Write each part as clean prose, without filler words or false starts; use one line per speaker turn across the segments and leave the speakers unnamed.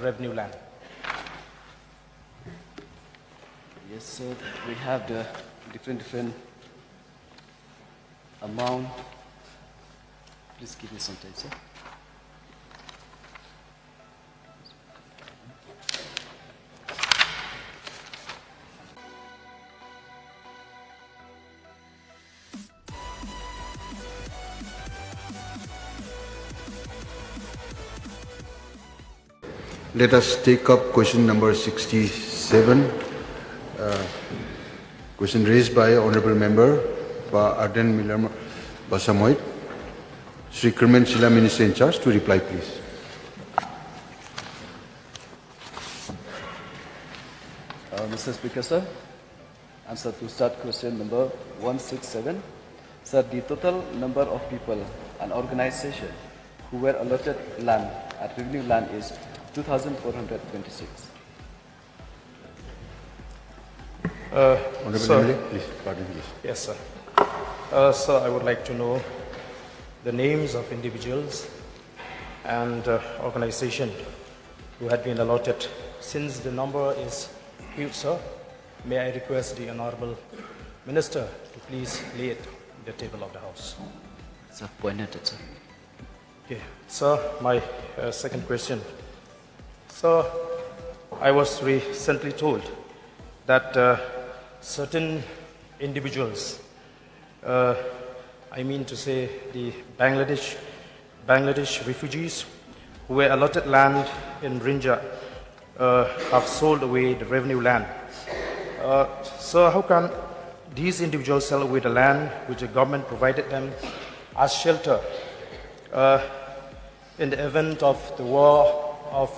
revenue land?
Yes, sir. We have the different amount. Please give me some time, sir.
Let us take up question number 67. Question raised by Honorable Member Bah Kyrmen Shylla. Shri Kyrmen Shylla, Minister in charge, to reply, please.
Mr. Speaker, sir, answer to start question number 167. Sir, the total number of people and organizations who were allotted land at revenue land is 2,426.
Honorable
Sir.
MLA, please, pardon, please.
Yes, sir. Sir, I would like to know the names of individuals and organization who had been allotted. Since the number is huge, sir, may I request the Honorable Minister to please lay it on the table of the House.
Sir, point noted, sir.
Okay. Sir, my second question. Sir, I was recently told that certain individuals, I mean to say the Bangladesh refugees who were allotted land in Rinja, have sold away the revenue land. So how can these individuals sell away the land which the government provided them as shelter in the event of the war of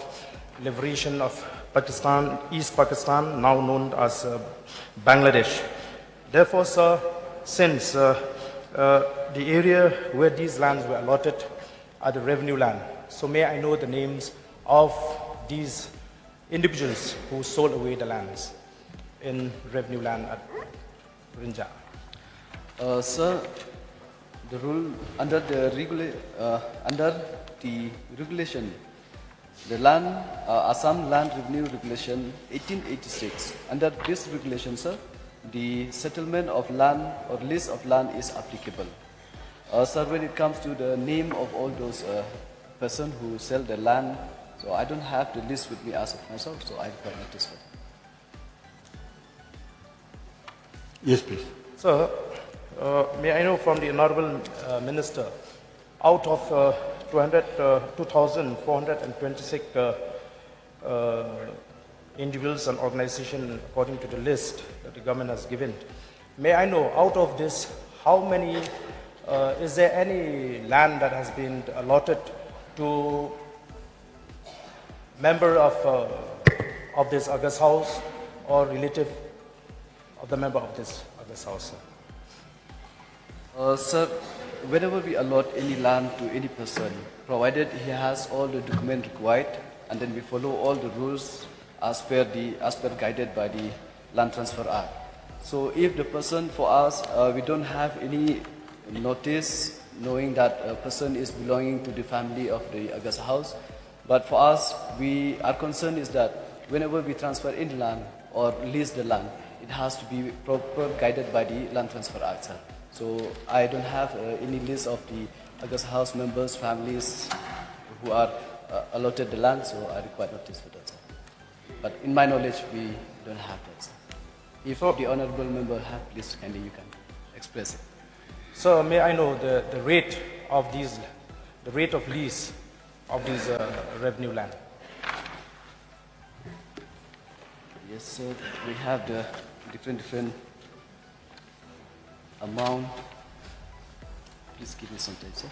liberation of Pakistan, East Pakistan, now known as Bangladesh? Therefore, sir, since the area where these lands were allotted are the revenue land, so may I know the names of these individuals who sold away the lands in revenue land at Rinja?
Sir, the rule under the regulation, the land Assam Land Revenue Regulation 1886. Under this regulation, sir, the settlement of land or lease of land is applicable. Sir, when it comes to the name of all those persons who sell the land, so I don't have the list with me as of myself, so I require notice for that.
Yes, please.
Sir, may I know from the Honorable Minister, out of 2,426 individuals and organizations according to the list that the government has given, may I know out of this, how many, is there any land that has been allotted to member of this August House or relative of the member of this August House, sir?
Sir, whenever we allot any land to any person, provided he has all the documents required, and then we follow all the rules as per guided by the Land Transfer Act. So if the person, for us, we don't have any notice knowing that a person is belonging to the family of the August House, but for us, our concern is that whenever we transfer any land or lease the land, it has to be proper guided by the Land Transfer Act, sir. So I don't have any list of the August House members, families who are allotted the land, so I require notice for that, sir. But in my knowledge, we don't have that, sir. If the honorable member have, please kindly you can express it.
So may I know the rate of these, the rate of lease of these revenue land?
Yes, sir. We have the different amount. Please give me some time, sir.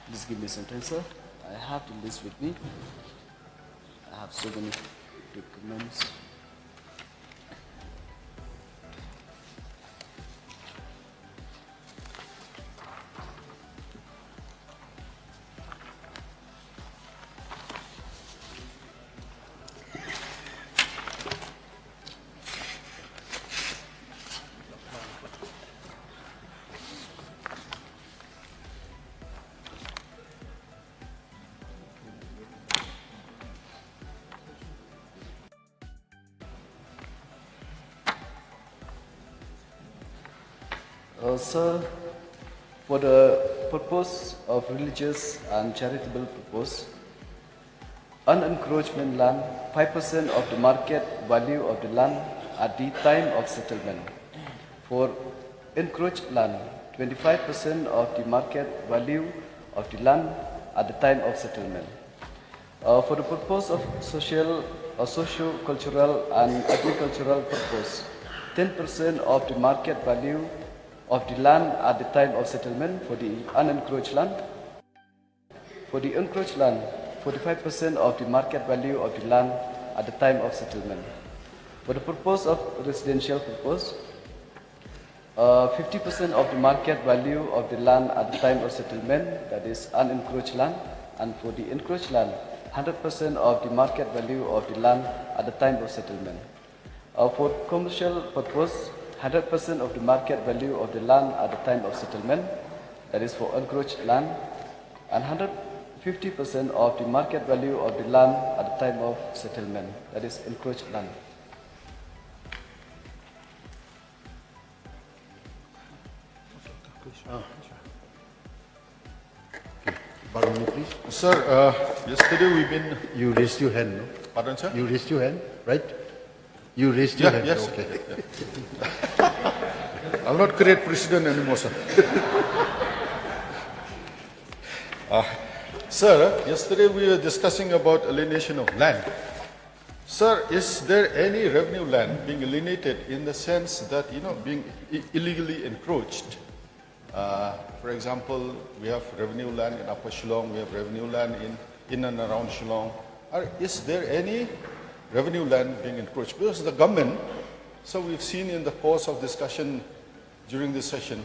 Please give me some time, sir. I have the list with me. I have so many documents. Sir, for the purpose of religious and charitable purpose, unencroachment land, 5% of the market value of the land at the time of settlement. For encroached land, 25% of the market value of the land at the time of settlement. For the purpose of social, socio-cultural and agricultural purpose, 10% of the market value of the land at the time of settlement for the unencroached land. For the encroached land, 45% of the market value of the land at the time of settlement. For the purpose of residential purpose, 50% of the market value of the land at the time of settlement, that is unencroached land, and for the encroached land, 100% of the market value of the land at the time of settlement. For commercial purpose, 100% of the market value of the land at the time of settlement, that is for encroached land, and 150% of the market value of the land at the time of settlement, that is encroached land.
Baroni, please.
Sir, yesterday we've been...
You raised your hand, no?
Pardon, sir?
You raised your hand, right? You raised your hand.
Yes.
Okay.
I'll not create precedent anymore, sir. Sir, yesterday we were discussing about alienation of land. Sir, is there any revenue land being alienated in the sense that, being illegally encroached? For example, we have revenue land in Upper Shillong, we have revenue land in and around Shillong. Is there any revenue land being encroached? Because the government, so we've seen in the course of discussion during this session,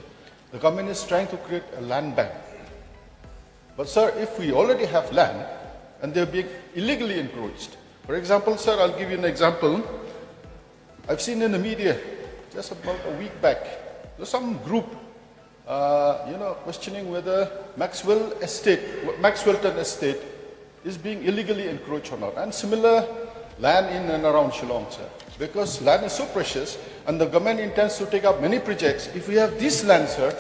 the government is trying to create a land bank. But sir, if we already have land and they're being illegally encroached, for example, sir, I'll give you an example. I've seen in the media just about a week back, there's some group, questioning whether Maxwellton Estate is being illegally encroached or not. And similar land in and around Shillong, sir. Because land is so precious and the government intends to take up many projects. If we have this land, sir,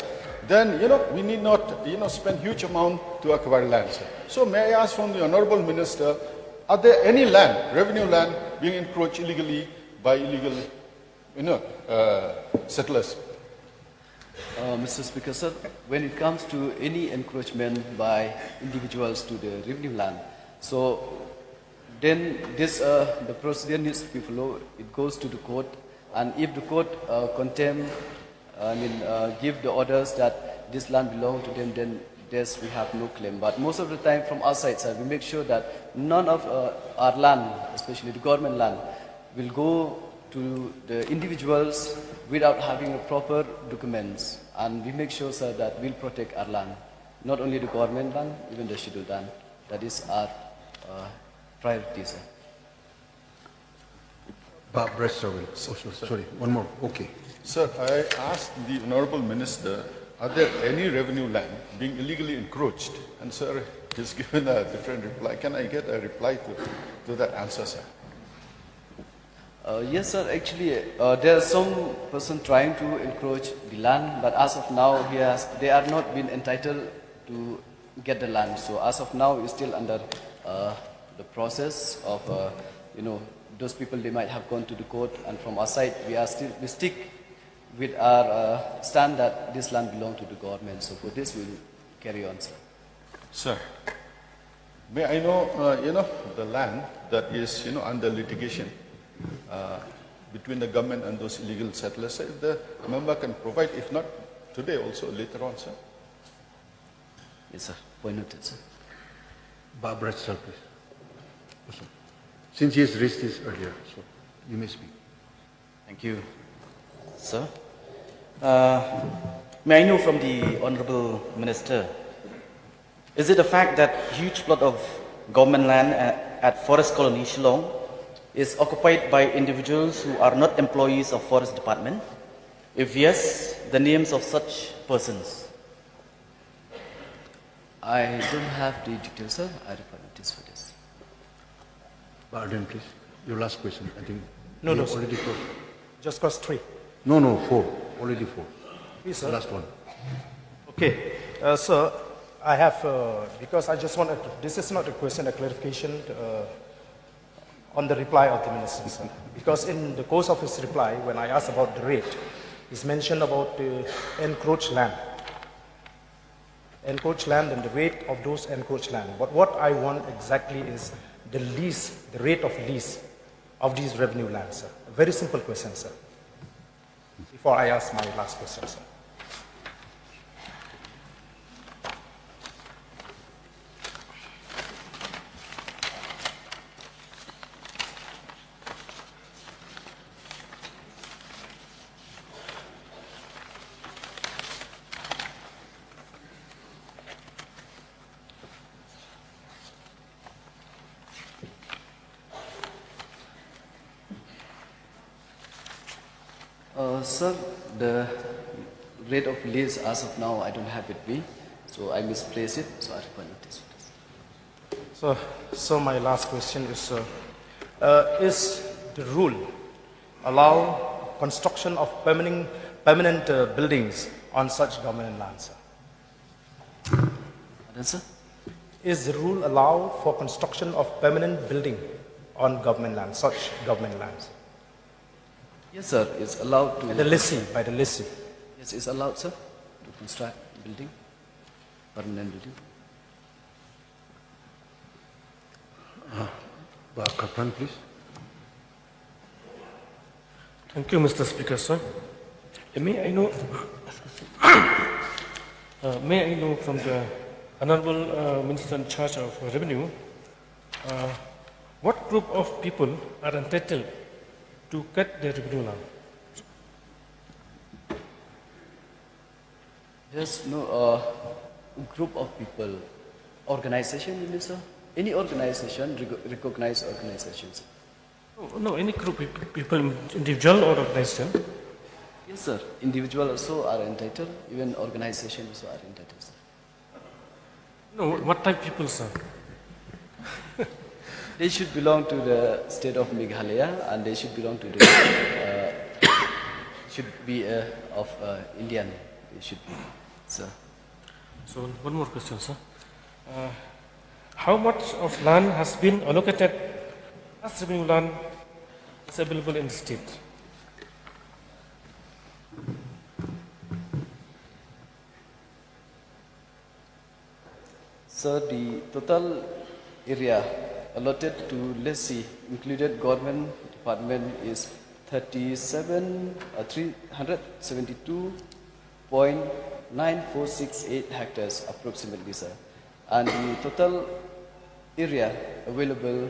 then, we need not, spend huge amount to acquire land, sir. So may I ask from the Honorable Minister, are there any land, revenue land, being encroached illegally by illegal, settlers?
Mr. Speaker, sir, when it comes to any encroachment by individuals to the revenue land, so then this, the procedure needs to be followed. It goes to the court, and if the court give the orders that this land belongs to them, then yes, we have no claim. But most of the time from our side, sir, we make sure that none of our land, especially the government land, will go to the individuals without having proper documents. And we make sure, sir, that we'll protect our land. Not only the government land, even the scheduled land. That is our priority, sir.
Sorry, one more. Okay.
Sir, I asked the Honorable Minister, are there any revenue land being illegally encroached? And sir, he's given a different reply. Can I get a reply to that answer, sir?
Yes, sir. Actually, there are some person trying to encroach the land, but as of now, they are not been entitled to get the land. So as of now, it's still under the process of, those people, they might have gone to the court, and from our side, we stick with our stand that this land belongs to the government. So for this, we'll carry on, sir.
Sir, may I know, the land that is, under litigation between the government and those illegal settlers, if the member can provide, if not today, also later on, sir.
Yes, sir. Point noted, sir.
Barbara, sir, please. Since he has raised this earlier, so you may speak.
Thank you, sir. May I know from the Honorable Minister, is it a fact that huge plot of government land at Forest Colony Shillong is occupied by individuals who are not employees of Forest Department? If yes, the names of such persons?
I don't have the details, sir. I refer notice for this.
Pardon, please. Your last question, I think.
No,
we
sir.
already four.
Just cost 3.
No, 4. Already 4.
Please, sir.
Last one.
Okay, sir, I have, because I just wanted to, this is not a question, a clarification on the reply of the minister, sir. Because in the course of his reply, when I asked about the rate, he's mentioned about encroached land. Encroached land and the rate of those encroached land. But what I want exactly is the lease, the rate of lease of these revenue lands, sir. A very simple question, sir. Before I ask my last question, sir.
Sir, the rate of lease as of now, I don't have it with me, so I misplaced it, so I require notice.
So my last question is the rule allow construction of permanent buildings on such government lands, sir?
Pardon, sir?
Is the rule allow for construction of permanent building on government lands, such government lands?
Yes, sir, it's allowed to...
By the lessee.
Yes, it's allowed, sir, to construct building, permanent building.
Bah Kyrmen, please.
Thank you, Mr. Speaker, sir. May I know, from the Honorable Minister in charge of Revenue, what group of people are entitled to cut their revenue now?
There's no group of people, organization, you mean, sir? Any organization, recognized organizations.
No, any group of people, individual or organization.
Yes, sir. Individuals also are entitled, even organizations also are entitled, sir.
No, what type of people, sir?
They should belong to the state of Meghalaya, and they should belong to the, should be of Indian, they should be, sir.
So one more question, sir. How much of land has been allocated as revenue land is available in the state?
Sir, the total area allotted to lessee, included government department, is 372.9468 hectares approximately, sir. And the total area available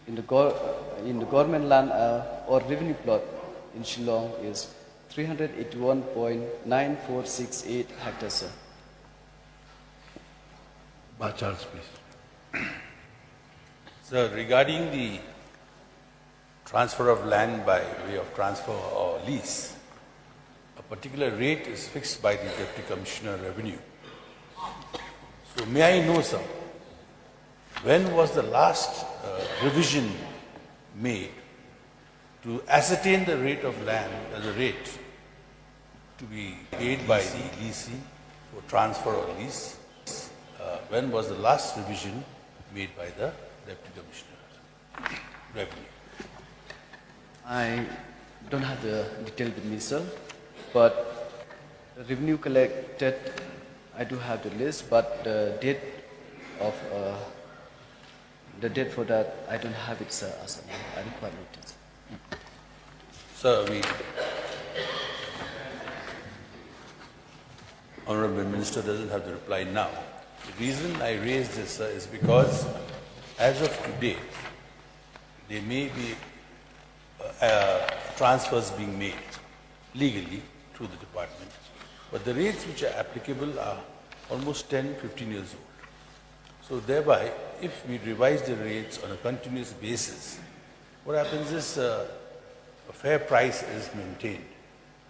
in the government land or revenue plot in Shillong is 381.9468 hectares, sir.
Bah Charles, please.
Sir, regarding the transfer of land by way of transfer or lease, a particular rate is fixed by the Deputy Commissioner Revenue. So may I know, sir, when was the last revision made to ascertain the rate of land as a rate to be paid by the leasee for transfer or lease? When was the last revision made by the Deputy Commissioner Revenue?
I don't have the detail with me, sir, but the revenue collected, I do have the list, but the date for that, I don't have it, sir, as of now. I require notice.
Sir, Honorable Minister doesn't have to reply now. The reason I raised this, sir, is because as of today, there may be transfers being made legally through the department, but the rates which are applicable are almost 10, 15 years old. So thereby, if we revise the rates on a continuous basis, what happens is a fair price is maintained,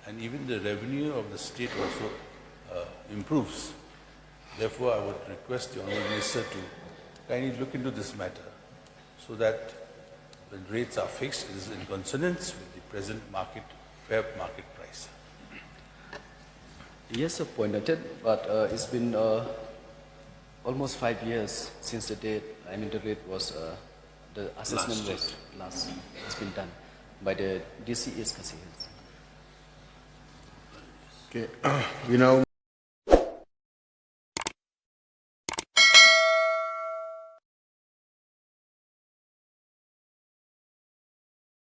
and even the revenue of the state also improves. Therefore, I would request the Honourable Minister to kindly look into this matter so that when rates are fixed, it is in consonance with the present market, fair market price.
Yes, sir, point noted, but it's been almost 5 years since the date, the rate was, the assessment was last, it's been done by the DCE's constituents.
Okay, we now